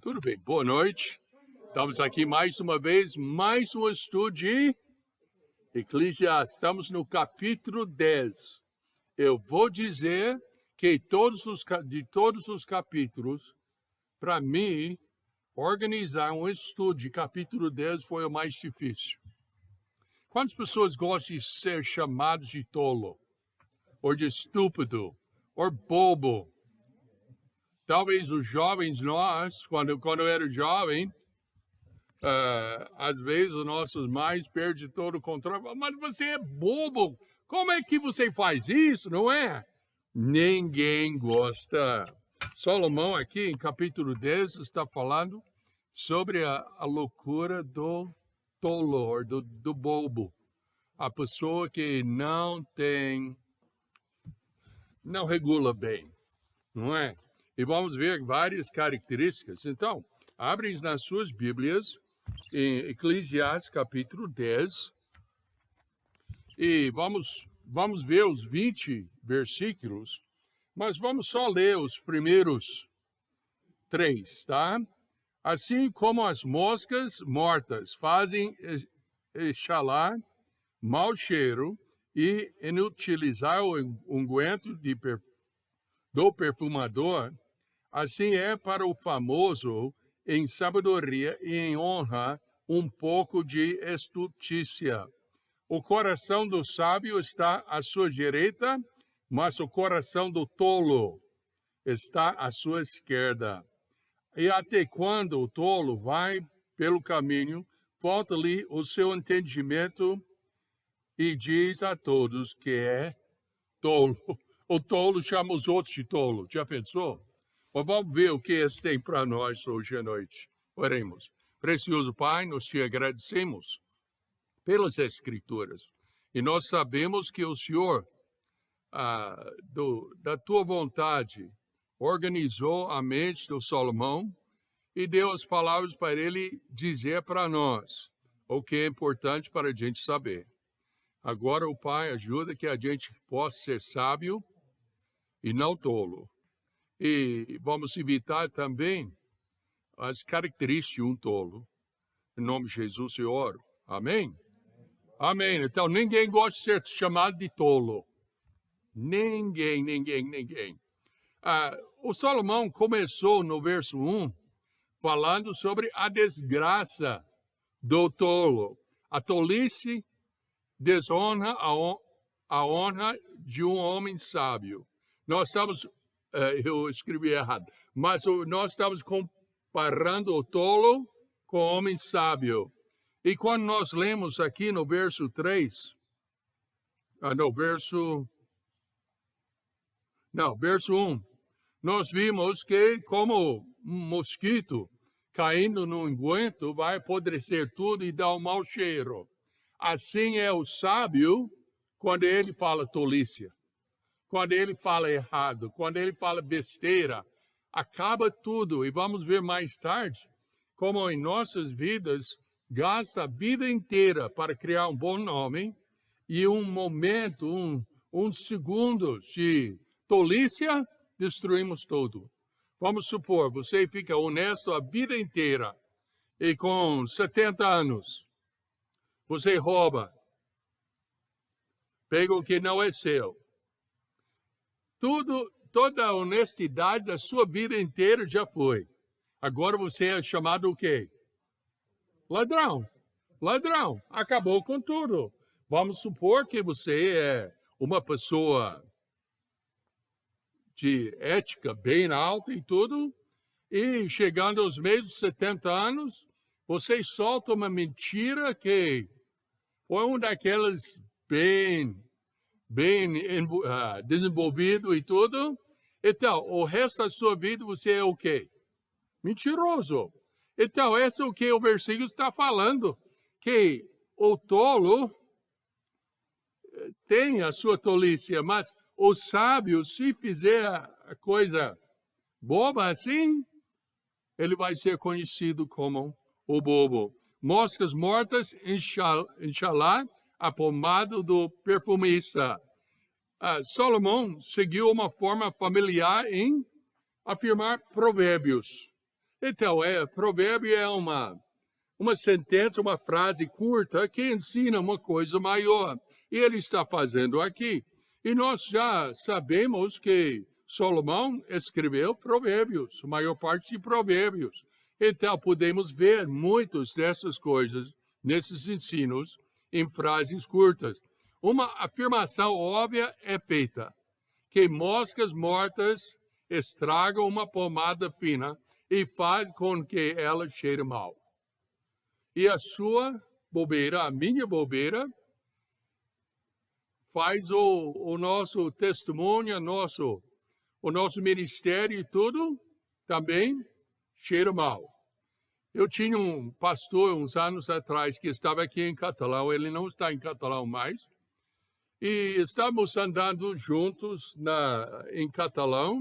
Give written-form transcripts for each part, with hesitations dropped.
Tudo bem, boa noite. Estamos aqui mais uma vez, mais um estudo de Eclesiastes. Estamos no capítulo 10. Eu vou dizer que de todos os capítulos, para mim, organizar um estudo de capítulo 10 foi o mais difícil. Quantas pessoas gostam de ser chamados de tolo? Ou de estúpido? Ou bobo? Talvez os jovens, nós, quando eu era jovem, às vezes os nossos mais perdem todo o controle. Mas você é bobo, como é que você faz isso, não é? Ninguém gosta. Salomão aqui em capítulo 10 está falando sobre a loucura do tolo, do bobo. A pessoa que não regula bem, não é? E vamos ver várias características. Então, abrem nas suas Bíblias, em Eclesiastes, capítulo 10, e vamos ver os 20 versículos, mas vamos só ler os primeiros 3, tá? Assim como as moscas mortas fazem exalar mau cheiro e inutilizar o unguento do perfumador, assim é para o famoso em sabedoria e em honra um pouco de estultícia. O coração do sábio está à sua direita, mas o coração do tolo está à sua esquerda. E até quando o tolo vai pelo caminho, falta-lhe o seu entendimento e diz a todos que é tolo. O tolo chama os outros de tolo. Já pensou? Mas vamos ver o que esse tem para nós hoje à noite. Oremos. Precioso Pai, nós te agradecemos pelas Escrituras. E nós sabemos que o Senhor, da tua vontade, organizou a mente do Salomão e deu as palavras para ele dizer para nós o que é importante para a gente saber. Agora, o Pai, ajuda que a gente possa ser sábio e não tolo. E vamos evitar também as características de um tolo. Em nome de Jesus eu oro. Amém? Amém. Então, ninguém gosta de ser chamado de tolo. Ninguém. O Salomão começou no verso 1 falando sobre a desgraça do tolo. A tolice desonra a honra de um homem sábio. Nós estamos, eu escrevi errado, mas nós estamos comparando o tolo com o homem sábio. E quando nós lemos aqui no verso 3, verso 1, nós vimos que como um mosquito caindo no unguento vai apodrecer tudo e dar um mau cheiro. Assim é o sábio quando ele fala tolice, quando ele fala errado, quando ele fala besteira, acaba tudo. E vamos ver mais tarde como em nossas vidas gasta a vida inteira para criar um bom nome e um momento, um segundo de tolice, destruímos tudo. Vamos supor, você fica honesto a vida inteira e com 70 anos você rouba, pega o que não é seu. Toda a honestidade da sua vida inteira já foi. Agora você é chamado o quê? Ladrão. Acabou com tudo. Vamos supor que você é uma pessoa de ética bem alta e tudo, e chegando aos mesmos 70 anos, você solta uma mentira que foi um daquelas bem desenvolvido e tudo. Então, o resto da sua vida você é o quê? Mentiroso. Então, esse é o que o versículo está falando, que o tolo tem a sua tolice, mas o sábio, se fizer a coisa boba assim, ele vai ser conhecido como o bobo. Moscas mortas, enxalar a pomada do perfumista. Salomão seguiu uma forma familiar em afirmar provérbios. Então, provérbio é uma sentença, uma frase curta que ensina uma coisa maior. E ele está fazendo aqui. E nós já sabemos que Salomão escreveu provérbios, a maior parte de provérbios. Então, podemos ver muitas dessas coisas, nesses ensinos, em frases curtas. Uma afirmação óbvia é feita, que moscas mortas estragam uma pomada fina e faz com que ela cheire mal. E a sua bobeira, a minha bobeira, faz o nosso testemunho, o nosso ministério e tudo também cheira mal. Eu tinha um pastor uns anos atrás que estava aqui em Catalão, ele não está em Catalão mais, e estávamos andando juntos em Catalão,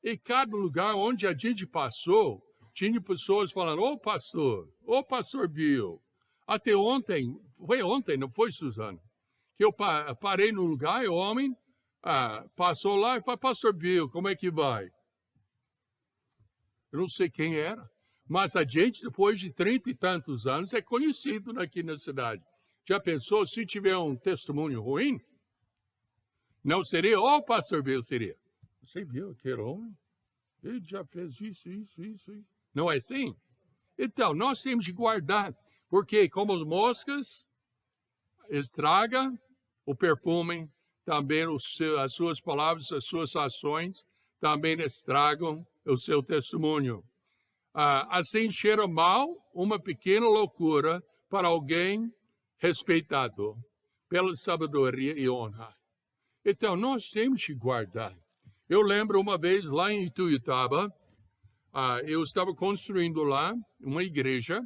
e cada lugar onde a gente passou, tinha pessoas falando, ô pastor Bill. Até ontem, foi ontem, não foi, Suzana? Que eu parei no lugar e o homem passou lá e falou, pastor Bill, como é que vai? Eu não sei quem era, mas a gente, depois de 30 e tantos anos, é conhecido aqui na cidade. Já pensou, se tiver um testemunho ruim, não seria, pastor Bill, seria. Você viu aquele homem? Ele já fez isso. Não é assim? Então, nós temos de guardar, porque como as moscas estraga o perfume, também as suas palavras, as suas ações, também estragam o seu testemunho. Assim cheira mal uma pequena loucura para alguém respeitado pela sabedoria e honra. Então, nós temos que guardar. Eu lembro uma vez lá em Ituiutaba, eu estava construindo lá uma igreja.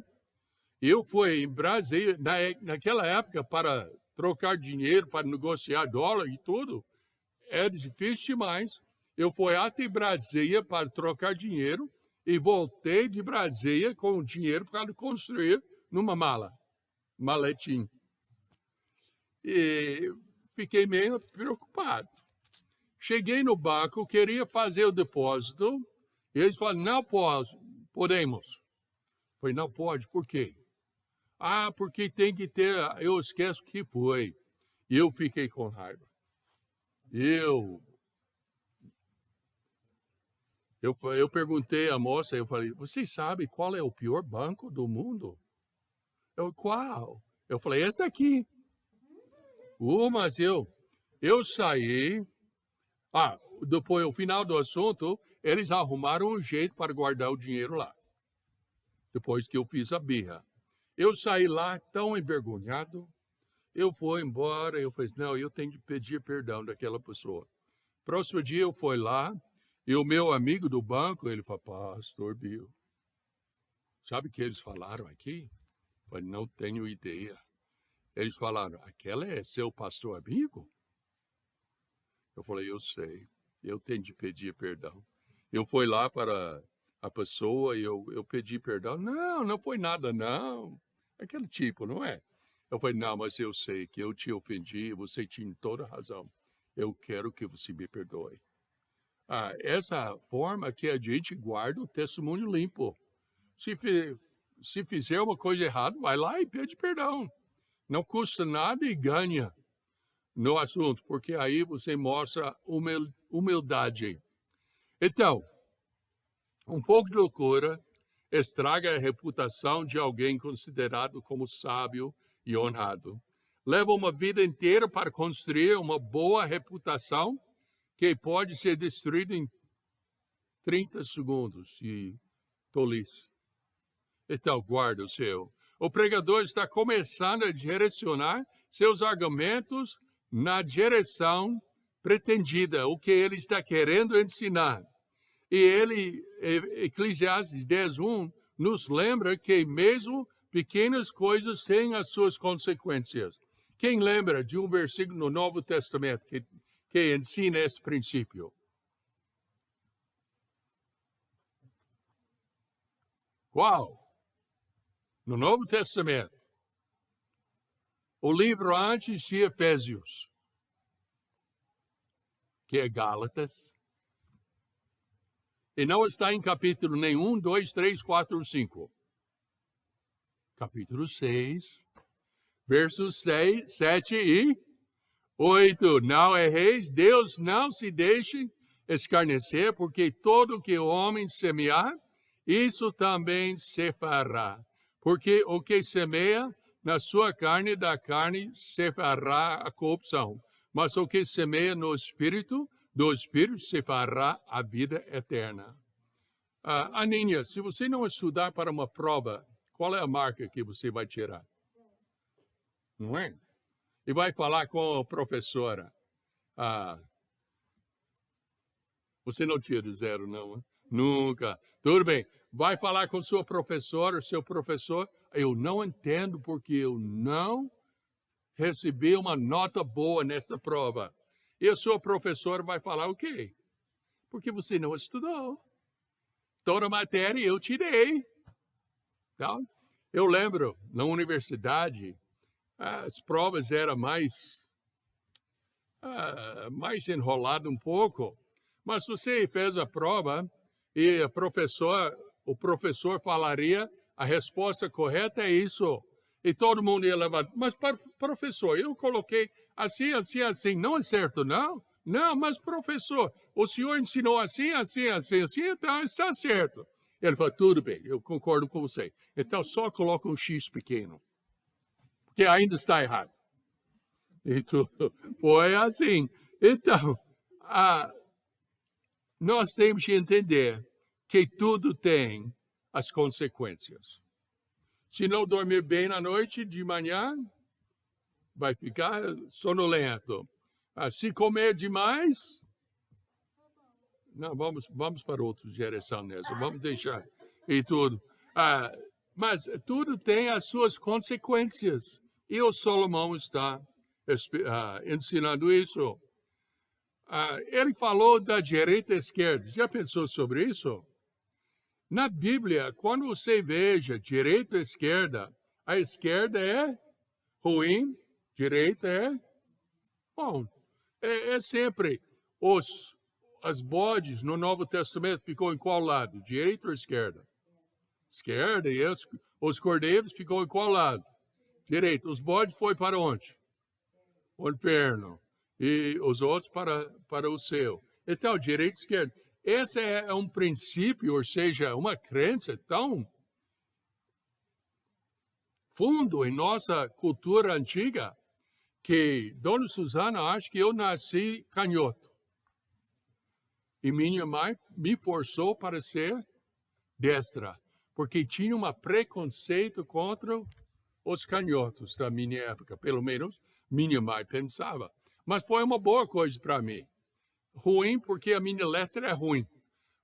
Eu fui em Brasília, naquela época, para trocar dinheiro, para negociar dólar e tudo, era difícil demais. Eu fui até Brasília para trocar dinheiro e voltei de Brasília com o dinheiro para construir numa maletim. E fiquei meio preocupado. Cheguei no banco, queria fazer o depósito, e eles falaram, não podemos. Eu falei, não pode, por quê? Porque tem que ter, eu esqueço o que foi. E eu fiquei com raiva. Eu perguntei à moça, eu falei, você sabe qual é o pior banco do mundo? Qual? Eu falei, esse daqui. Mas eu saí. Depois, no final do assunto, eles arrumaram um jeito para guardar o dinheiro lá. Depois que eu fiz a birra. Eu saí lá tão envergonhado. Eu fui embora. Eu falei, não, eu tenho que pedir perdão daquela pessoa. Próximo dia eu fui lá. E o meu amigo do banco, ele falou, pastor Bill, sabe o que eles falaram aqui? Eu falei, não tenho ideia. Eles falaram, aquela é seu pastor amigo? Eu falei, eu sei, eu tenho de pedir perdão. Eu fui lá para a pessoa e eu pedi perdão. Não foi nada, não. Aquele tipo, não é? Eu falei, não, mas eu sei que eu te ofendi, você tinha toda a razão. Eu quero que você me perdoe. Essa forma que a gente guarda o testemunho limpo. Se fizer uma coisa errada, vai lá e pede perdão. Não custa nada e ganha no assunto, porque aí você mostra humildade. Então, um pouco de loucura estraga a reputação de alguém considerado como sábio e honrado. Leva uma vida inteira para construir uma boa reputação que pode ser destruída em 30 segundos de tolice. Então, guarda o seu. O pregador está começando a direcionar seus argumentos na direção pretendida, o que ele está querendo ensinar. E Eclesiastes 10:1, nos lembra que mesmo pequenas coisas têm as suas consequências. Quem lembra de um versículo no Novo Testamento que ensina este princípio? Qual? No Novo Testamento. O livro antes de Efésios, que é Gálatas. E não está em capítulo nenhum, 2, 3, 4, 5. Capítulo 6, versos 6, 7 e 8. Não erreis, Deus não se deixe escarnecer, porque todo que o homem semear, isso também se fará. Porque o que semeia na sua carne, da carne se fará a corrupção. Mas o que semeia no Espírito, do Espírito se fará a vida eterna. Aninha, se você não estudar para uma prova, qual é a marca que você vai tirar? Não é? E vai falar com a professora. Você não tira 0, não? Nunca. Tudo bem. Vai falar com sua professora, seu professor. Eu não entendo porque eu não recebi uma nota boa nessa prova. E o seu professor vai falar o quê? Porque você não estudou. Toda a matéria eu tirei. Então, eu lembro, na universidade, as provas eram mais enrolado um pouco, mas você fez a prova e o professor falaria a resposta correta é isso. E todo mundo ia levar, mas professor, eu coloquei assim, assim, assim, não é certo, não? Não, mas professor, o senhor ensinou assim, assim, assim, assim, então está certo. Ele falou, tudo bem, eu concordo com você. Então só coloca um X pequeno, porque ainda está errado. E tudo foi assim. Então, nós temos que entender que tudo tem as consequências. Se não dormir bem na noite, de manhã, vai ficar sonolento. Se comer demais, não, vamos para outra direção nessa, vamos deixar e tudo. Mas tudo tem as suas consequências. E o Salomão está ensinando isso. Ele falou da direita e esquerda. Já pensou sobre isso? Na Bíblia, quando você veja direita e esquerda, a esquerda é ruim, direita é bom. É sempre as bodes no Novo Testamento ficou em qual lado? Direita ou esquerda? Esquerda. E os cordeiros ficou em qual lado? Direita. Os bodes foi para onde? O inferno. E os outros para o céu. Então, direita e esquerda. Esse é um princípio, ou seja, uma crença tão fundo em nossa cultura antiga que Dona Susana acha que eu nasci canhoto. E minha mãe me forçou para ser destra, porque tinha um preconceito contra os canhotos da minha época. Pelo menos minha mãe pensava. Mas foi uma boa coisa para mim. Ruim porque a minha letra é ruim.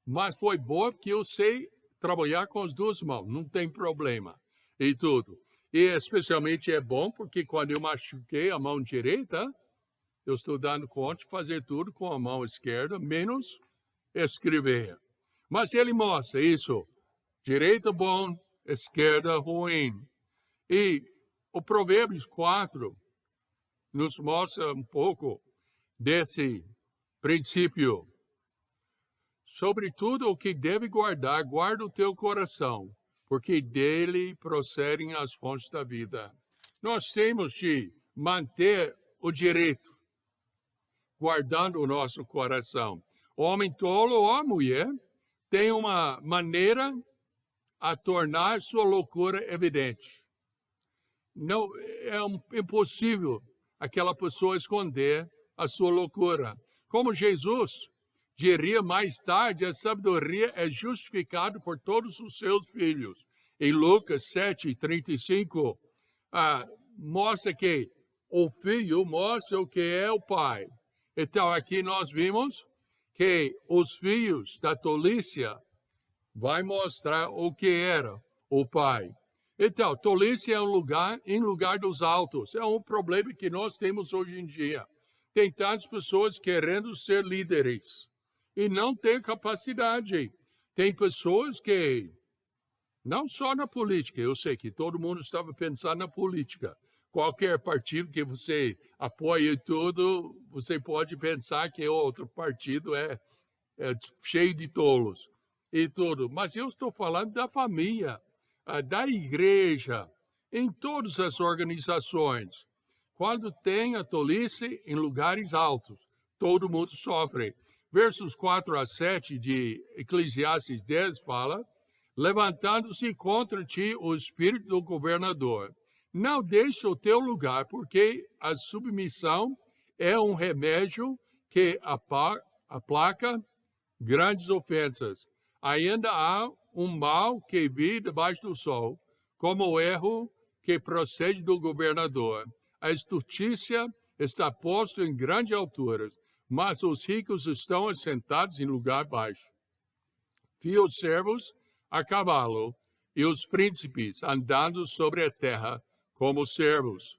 Mas foi boa porque eu sei trabalhar com as duas mãos. Não tem problema. E tudo. E especialmente é bom porque quando eu machuquei a mão direita, eu estou dando conta de fazer tudo com a mão esquerda, menos escrever. Mas ele mostra isso. Direita bom, esquerda ruim. E o Provérbios 4 nos mostra um pouco desse princípio. Sobretudo o que deve guardar, guarda o teu coração, porque dele procedem as fontes da vida. Nós temos de manter o direito, guardando o nosso coração. O homem tolo ou a mulher tem uma maneira a tornar sua loucura evidente. Não é impossível aquela pessoa esconder a sua loucura. Como Jesus diria mais tarde, a sabedoria é justificada por todos os seus filhos. Em Lucas 7:35, mostra que o filho mostra o que é o pai. Então, aqui nós vimos que os filhos da tolice vai mostrar o que era o pai. Então, tolice é um lugar em lugar dos altos. É um problema que nós temos hoje em dia. Tem tantas pessoas querendo ser líderes e não tem capacidade. Tem pessoas que, não só na política, eu sei que todo mundo estava pensando na política. Qualquer partido que você apoie tudo, você pode pensar que outro partido é cheio de tolos. e tudo. Mas eu estou falando da família, da igreja, em todas as organizações. Quando tem a tolice em lugares altos, todo mundo sofre. Versos 4 a 7 de Eclesiastes 10 fala: levantando-se contra ti o espírito do governador. Não deixe o teu lugar, porque a submissão é um remédio que aplaca grandes ofensas. Ainda há um mal que vi debaixo do sol, como o erro que procede do governador. A estultícia está posta em grandes alturas, mas os ricos estão assentados em lugar baixo. Vi os servos a cavalo e os príncipes andando sobre a terra como servos.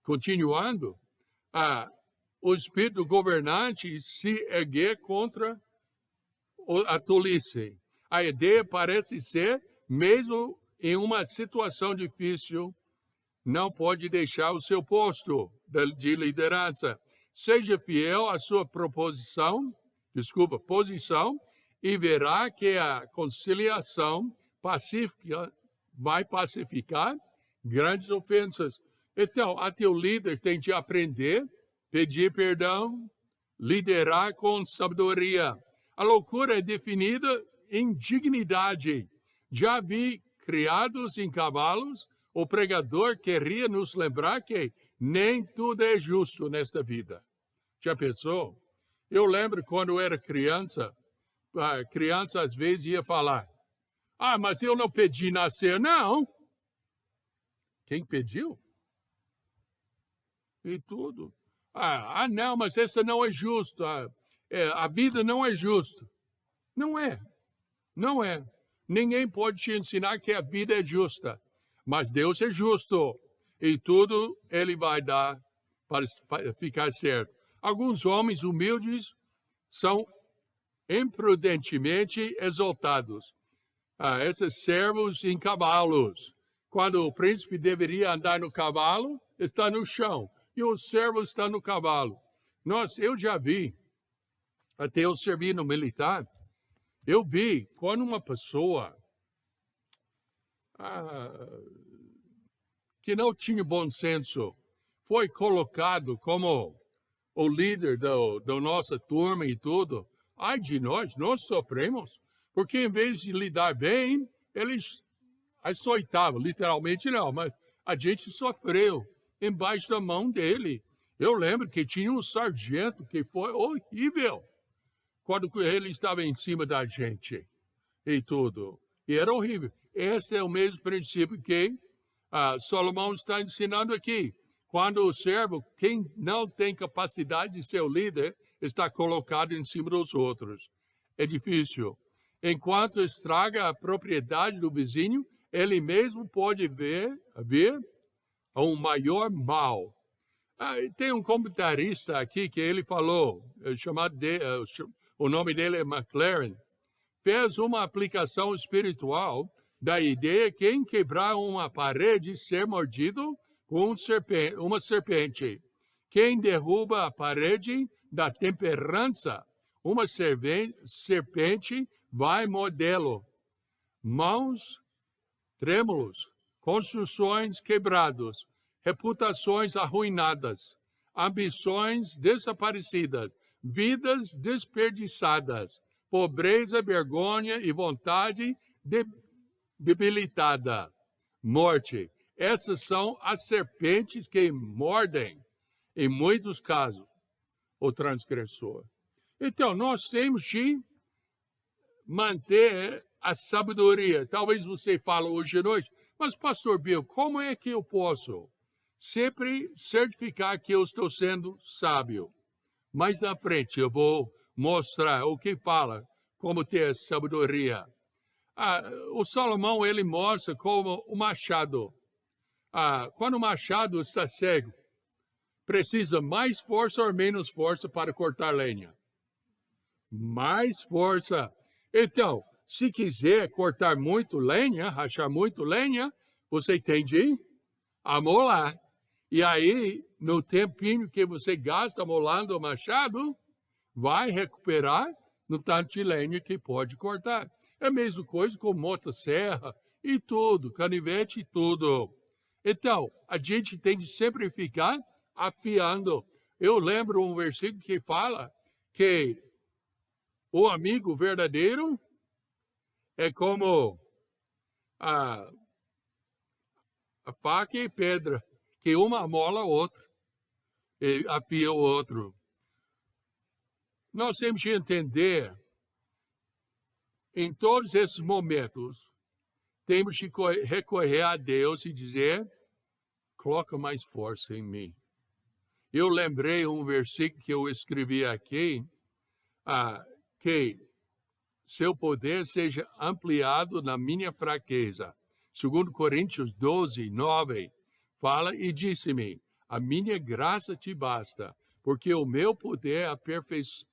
Continuando, o espírito governante se erguer contra a tolice. A ideia parece ser, mesmo em uma situação difícil, não pode deixar o seu posto de liderança. Seja fiel à sua posição, e verá que a conciliação pacífica vai pacificar grandes ofensas. Então, a teu líder tem de aprender, pedir perdão, liderar com sabedoria. A loucura é definida em dignidade. Já vi criados em cavalos, o pregador queria nos lembrar que nem tudo é justo nesta vida. Já pensou? Eu lembro quando eu era criança, a criança às vezes ia falar: mas eu não pedi nascer. Não. Quem pediu? E tudo. Não, mas essa não é justa. A vida não é justa. Não é. Não é. Ninguém pode te ensinar que a vida é justa. Mas Deus é justo. E tudo Ele vai dar para ficar certo. Alguns homens humildes são imprudentemente exaltados. Esses servos em cavalos. Quando o príncipe deveria andar no cavalo, está no chão. E o servo está no cavalo. Eu já vi, até eu servi no militar, eu vi quando uma pessoa que não tinha bom senso foi colocado como o líder da nossa turma e tudo. Ai de nós sofremos, porque em vez de lidar bem, eles açoitavam, literalmente não, mas a gente sofreu embaixo da mão dele. Eu lembro que tinha um sargento que foi horrível quando ele estava em cima da gente e tudo. E era horrível. Esse é o mesmo princípio que Salomão está ensinando aqui. Quando o servo, quem não tem capacidade de ser o líder, está colocado em cima dos outros. É difícil. Enquanto estraga a propriedade do vizinho, ele mesmo pode ver um maior mal. Tem um comentarista aqui que ele falou, o nome dele é McLaren, fez uma aplicação espiritual da ideia que quem quebrar uma parede ser mordido com uma serpente. Quem derruba a parede da temperança, uma serpente vai mordê-lo. Mãos trêmulos, construções quebradas, reputações arruinadas, ambições desaparecidas, vidas desperdiçadas, pobreza, vergonha e vontade debilitada, morte. Essas são as serpentes que mordem, em muitos casos, o transgressor. Então, nós temos de manter a sabedoria. Talvez você fale hoje à noite, mas pastor Bill, como é que eu posso sempre certificar que eu estou sendo sábio? Mais na frente eu vou mostrar o que fala, como ter sabedoria. O Salomão, ele mostra como o machado. Quando o machado está cego, precisa mais força ou menos força para cortar lenha? Mais força. Então, se quiser cortar muito lenha, rachar muito lenha, você tem de amolar. E aí, no tempinho que você gasta amolando o machado, vai recuperar no tanto de lenha que pode cortar. É a mesma coisa com motosserra e tudo, canivete e tudo. Então, a gente tem que sempre ficar afiando. Eu lembro um versículo que fala que o amigo verdadeiro é como a, a faca e pedra, que uma amola a outra e afia o outro. Nós temos que entender, em todos esses momentos, temos que recorrer a Deus e dizer, coloca mais força em mim. Eu lembrei um versículo que eu escrevi aqui, que seu poder seja ampliado na minha fraqueza. 2 Coríntios 12, 9, fala e disse-me, a minha graça te basta, porque o meu poder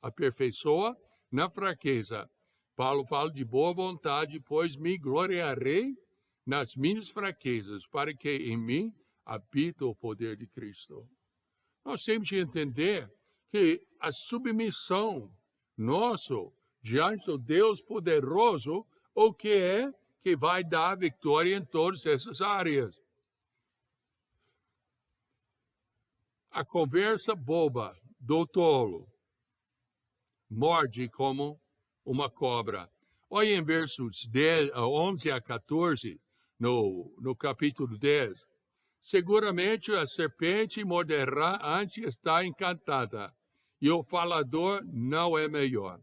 aperfeiçoa na fraqueza. Paulo fala de boa vontade, pois me gloriarei nas minhas fraquezas, para que em mim habite o poder de Cristo. Nós temos que entender que a submissão nossa diante do Deus poderoso, o que é que vai dar vitória em todas essas áreas. A conversa boba do tolo morde como uma cobra. Olha em versos 11 a 14, no capítulo 10. Seguramente a serpente morderá antes de estar encantada, e o falador não é melhor.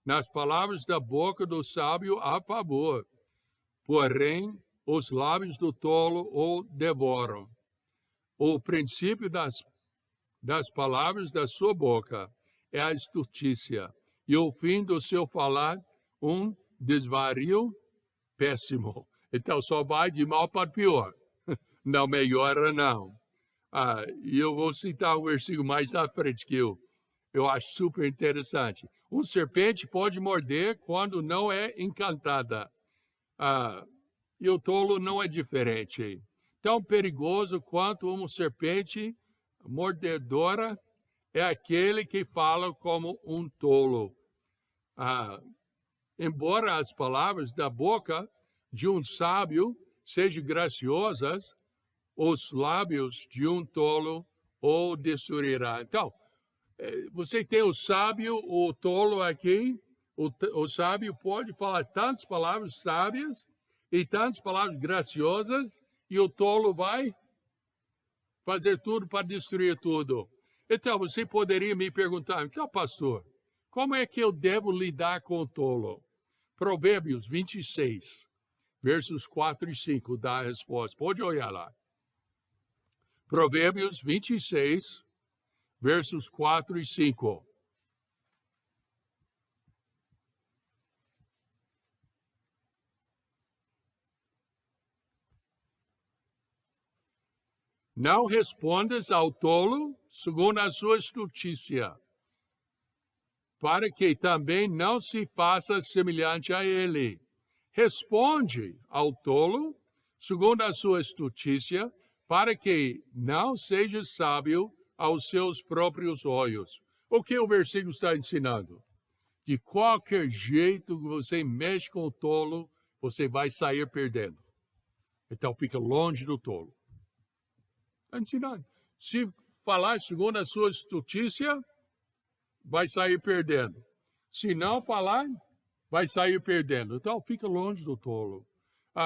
Nas palavras da boca do sábio há favor, porém os lábios do tolo o devoram. O princípio das palavras da sua boca é a estultícia, e o fim do seu falar um desvario péssimo. Então só vai de mal para pior. Não melhora, não. E eu vou citar um versículo mais à frente que eu acho super interessante. Um serpente pode morder quando não é encantada. E o tolo não é diferente. Tão perigoso quanto uma serpente mordedora é aquele que fala como um tolo. Embora as palavras da boca de um sábio sejam graciosas, os lábios de um tolo o destruirá. Então, você tem o sábio, o tolo aqui. O sábio pode falar tantas palavras sábias e tantas palavras graciosas, e o tolo vai fazer tudo para destruir tudo. Então, você poderia me perguntar, então, pastor, como é que eu devo lidar com o tolo? Provérbios 26, versos 4 e 5 dá a resposta. Pode olhar lá. Provérbios 26, versos 4 e 5. Não respondas ao tolo segundo a sua estultícia, para que também não se faça semelhante a ele. Responde ao tolo segundo a sua estultícia, para que não seja sábio aos seus próprios olhos. O que o versículo está ensinando? De qualquer jeito que você mexe com o tolo, você vai sair perdendo. Então fica longe do tolo. Está ensinando. Se falar segundo a sua estultícia, vai sair perdendo. Se não falar, vai sair perdendo. Então fica longe do tolo.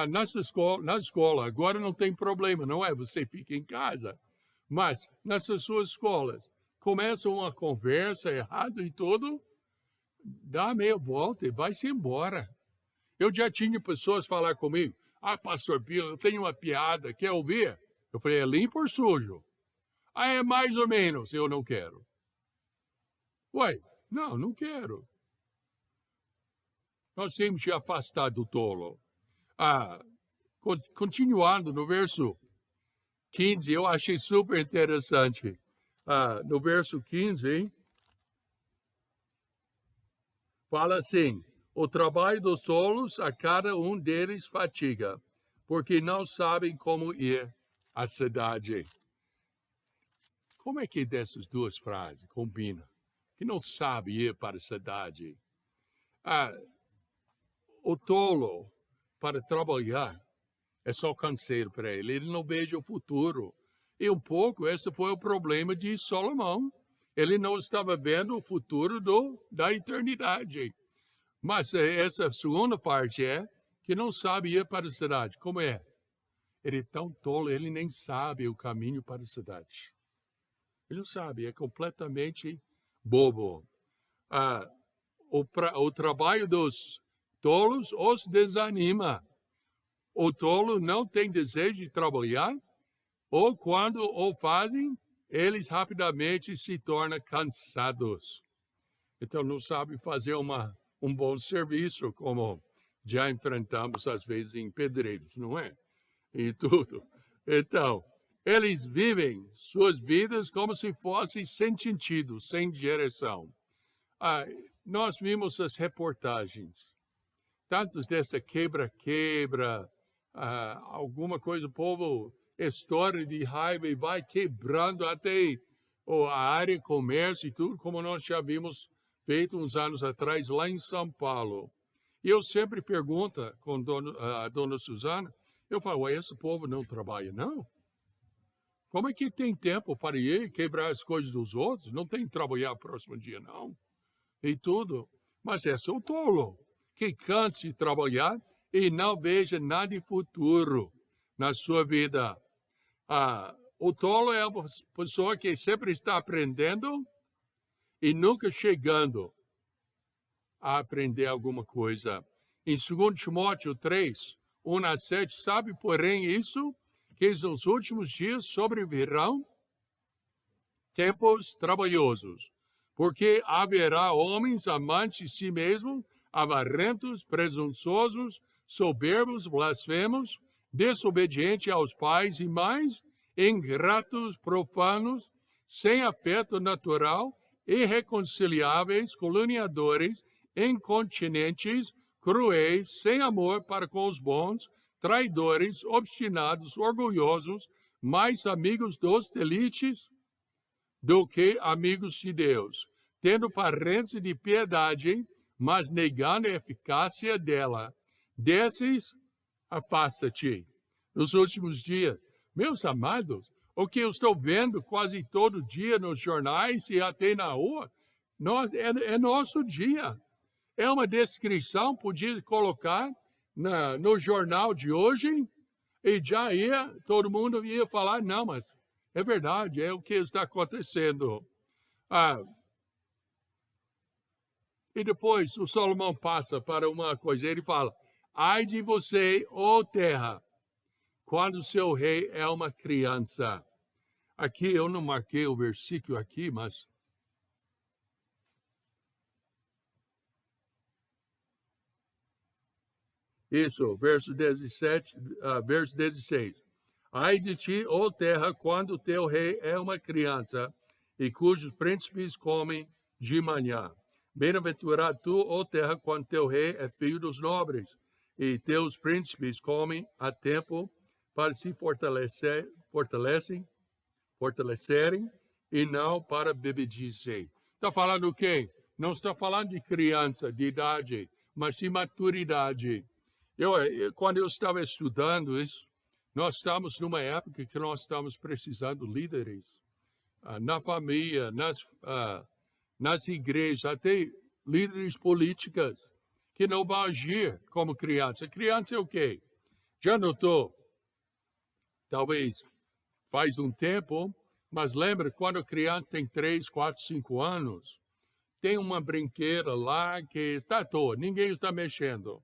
Na escola, agora não tem problema, não é? Você fica em casa. Mas nessas suas escolas, começa uma conversa errada e tudo, dá meia volta e vai-se embora. Eu já tinha pessoas falar comigo, pastor Pio, eu tenho uma piada, quer ouvir? Eu falei, é limpo ou sujo? É mais ou menos, eu não quero. Ué, não quero. Nós temos que afastar do tolo. Continuando no verso 15, eu achei super interessante. No verso 15, fala assim, o trabalho dos tolos a cada um deles fatiga, porque não sabem como ir à cidade. Como é que dessas duas frases combinam? Que não sabe ir para a cidade. Ah, o tolo, para trabalhar, é só canseiro para ele. Ele não veja o futuro. E um pouco, esse foi o problema de Salomão. Ele não estava vendo o futuro da eternidade. Mas essa segunda parte é que não sabe ir para a cidade. Como é? Ele é tão tolo, ele nem sabe o caminho para a cidade. Ele não sabe, é completamente bobo. Ah, o trabalho dos tolos os desanima. O tolo não tem desejo de trabalhar, ou quando o fazem, eles rapidamente se tornam cansados. Então, não sabem fazer um bom serviço, como já enfrentamos às vezes em pedreiros, não é? E tudo. Então, eles vivem suas vidas como se fossem sem sentido, sem direção. Nós vimos as reportagens, tantos dessa quebra-quebra, alguma coisa, o povo estoura de raiva e vai quebrando até a área comércio e tudo, como nós já vimos feito uns anos atrás lá em São Paulo. E eu sempre pergunto com a dona Suzana, eu falo, esse povo não trabalha, não? Como é que tem tempo para ir quebrar as coisas dos outros? Não tem que trabalhar no próximo dia, não. E tudo. Mas esse é o tolo, que cansa de trabalhar e não veja nada de futuro na sua vida. O tolo é uma pessoa que sempre está aprendendo e nunca chegando a aprender alguma coisa. Em 2 Timóteo 3, 1-7, sabe, porém, isso, que nos últimos dias sobrevirão tempos trabalhosos, porque haverá homens amantes de si mesmos, avarentos, presunçosos, soberbos, blasfemos, desobedientes aos pais e mães, ingratos, profanos, sem afeto natural, irreconciliáveis, caluniadores, incontinentes, cruéis, sem amor para com os bons, traidores, obstinados, orgulhosos, mais amigos dos delites do que amigos de Deus, tendo aparência de piedade, mas negando a eficácia dela. Desses, afasta-te. Nos últimos dias, meus amados, o que eu estou vendo quase todo dia nos jornais e até na rua, é nosso dia. É uma descrição, podia colocar no jornal de hoje, e já todo mundo ia falar, não, mas é verdade, é o que está acontecendo. E depois o Salomão passa para uma coisa, ele fala, ai de você, ó terra, quando seu rei é uma criança. Aqui eu não marquei o versículo aqui, mas isso, verso 17, verso 16. Ai de ti, ó terra, quando teu rei é uma criança, e cujos príncipes comem de manhã. Bem-aventurado tu, ó terra, quando teu rei é filho dos nobres, e teus príncipes comem a tempo para se fortalecerem, e não para bebedice. Está falando o quê? Não está falando de criança, de idade, mas de maturidade. Quando eu estava estudando isso, nós estamos numa época que nós estamos precisando de líderes na família, nas igrejas, até líderes políticas que não vão agir como criança. Criança é o quê? Já notou? Talvez faz um tempo, mas lembra quando a criança tem 3, 4, 5 anos, tem uma brinqueda lá que está à toa, ninguém está mexendo.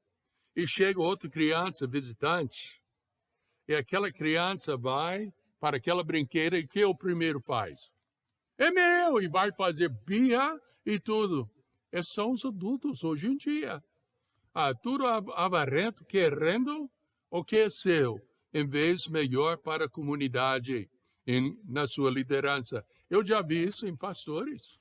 E chega outra criança visitante, e aquela criança vai para aquela brinqueda e o que o primeiro faz? É meu! E vai fazer birra e tudo. Esses são os adultos hoje em dia. Tudo avarento, querendo o que é seu, em vez melhor para a comunidade na sua liderança. Eu já vi isso em pastores,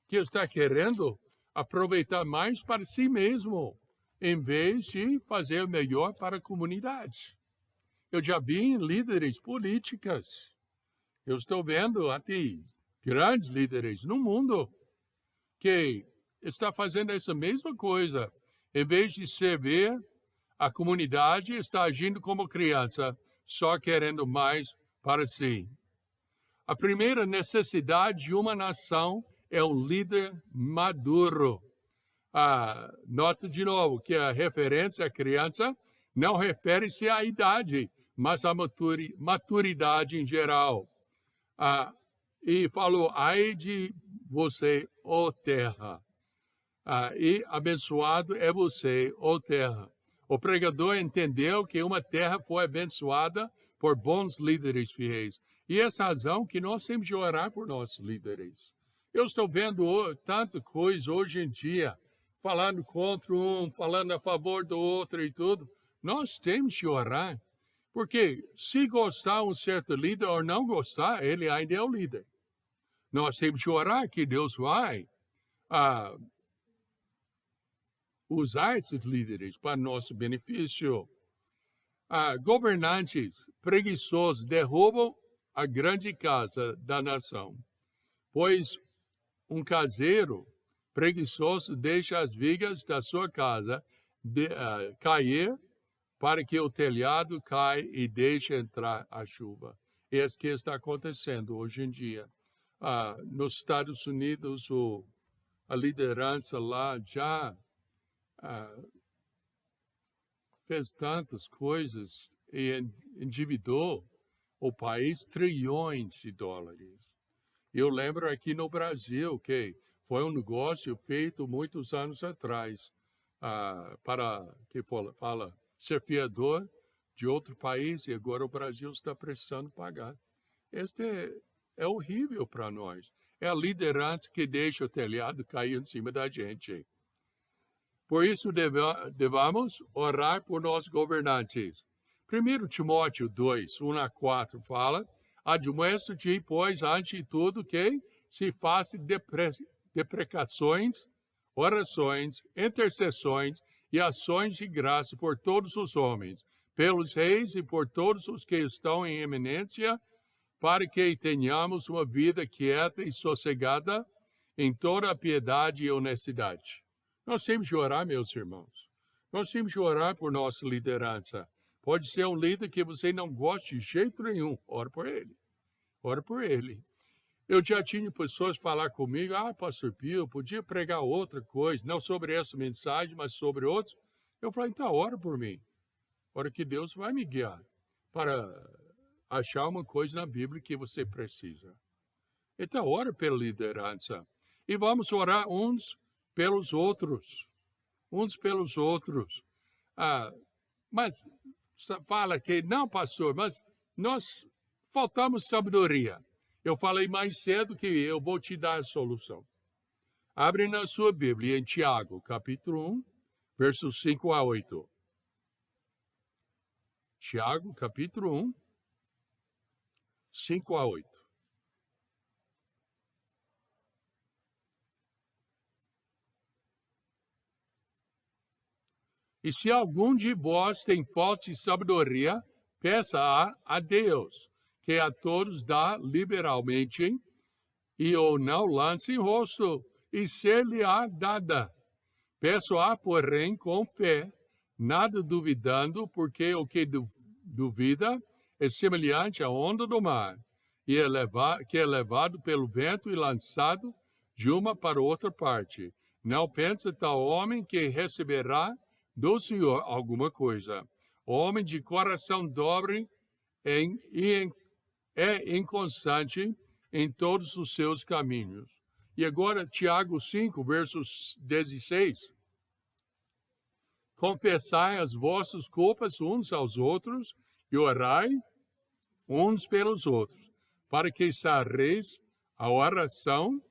que está querendo aproveitar mais para si mesmo, em vez de fazer melhor para a comunidade. Eu já vi em líderes políticas. Eu estou vendo até grandes líderes no mundo que está fazendo essa mesma coisa. Em vez de servir, a comunidade está agindo como criança, só querendo mais para si. A primeira necessidade de uma nação é um líder maduro. Nota de novo que a referência à criança não refere-se à idade, mas à maturidade em geral. E falou, ai de você, ó terra. E abençoado é você, ó terra. O pregador entendeu que uma terra foi abençoada por bons líderes fiéis. E essa razão que nós temos de orar por nossos líderes. Eu estou vendo tanta coisa hoje em dia, falando contra um, falando a favor do outro e tudo. Nós temos de orar, porque se gostar um certo líder ou não gostar, ele ainda é o líder. Nós temos de orar que Deus vai usar esses líderes para nosso benefício. Governantes preguiçosos derrubam a grande casa da nação, pois um caseiro preguiçoso deixa as vigas da sua casa cair para que o telhado caia e deixe entrar a chuva. É isso que está acontecendo hoje em dia. Nos Estados Unidos, a liderança lá já fez tantas coisas e endividou o país trilhões de dólares. Eu lembro aqui no Brasil que foi um negócio feito muitos anos atrás para que fala ser fiador de outro país e agora o Brasil está precisando pagar. Este é horrível para nós. É a liderança que deixa o telhado cair em cima da gente. Por isso devamos orar por nossos governantes. 1 Timóteo 2, 1-4 fala, admoesta-te, pois, ante tudo que se faça deprecações, orações, intercessões e ações de graça por todos os homens, pelos reis e por todos os que estão em eminência, para que tenhamos uma vida quieta e sossegada em toda a piedade e honestidade. Nós temos de orar, meus irmãos. Nós temos de orar por nossa liderança. Pode ser um líder que você não gosta de jeito nenhum. Ora por ele. Ora por ele. Eu já tinha pessoas falar comigo, pastor Pio, podia pregar outra coisa, não sobre essa mensagem, mas sobre outros. Eu falei, então, ora por mim. Ora que Deus vai me guiar para achar uma coisa na Bíblia que você precisa. Então, ora pela liderança. E vamos orar uns pelos outros. Uns pelos outros. Mas fala que, não, pastor, mas nós faltamos sabedoria. Eu falei mais cedo que eu vou te dar a solução. Abre na sua Bíblia em Tiago, capítulo 1, versos 5-8. Tiago, capítulo 1, 5-8. E se algum de vós tem falta de sabedoria, peça a Deus, que a todos dá liberalmente, e o não lance em rosto, e ser-lhe-á dada. Peço-a, porém, com fé, nada duvidando, porque o que duvida é semelhante à onda do mar, e que é levado pelo vento e lançado de uma para outra parte. Não pensa tal homem que receberá do Senhor alguma coisa. O homem de coração dobre é inconstante em todos os seus caminhos. E agora, Tiago 5, versos 16. Confessai as vossas culpas uns aos outros e orai uns pelos outros, para que sarreis a oração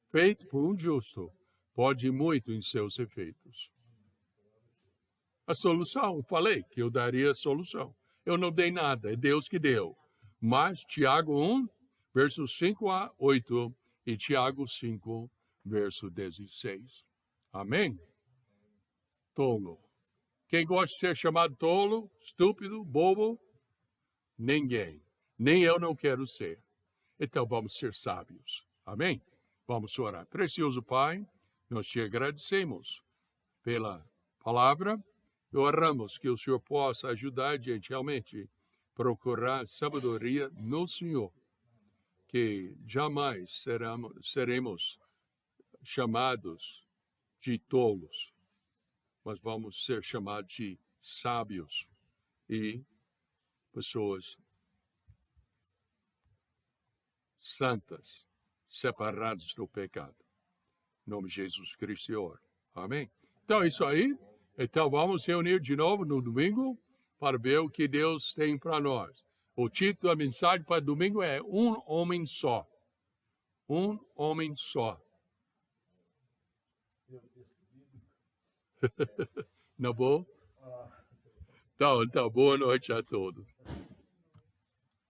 feita por um justo. Pode muito em seus efeitos. A solução, falei que eu daria a solução. Eu não dei nada, é Deus que deu. Mas Tiago 1, versos 5-8 e Tiago 5, verso 16. Amém? Tolo. Quem gosta de ser chamado tolo, estúpido, bobo? Ninguém. Nem eu não quero ser. Então vamos ser sábios. Amém? Vamos orar. Precioso Pai, Nós te agradecemos pela palavra e oramos que o Senhor possa ajudar a gente realmente procurar sabedoria no Senhor, que jamais seremos chamados de tolos, mas vamos ser chamados de sábios e pessoas santas, separadas do pecado. Em nome de Jesus Cristo, Senhor. Amém? Então, é isso aí. Então, vamos reunir de novo no domingo para ver o que Deus tem para nós. O título da mensagem para domingo é Um Homem Só. Um Homem Só. Não bom? Então, boa noite a todos.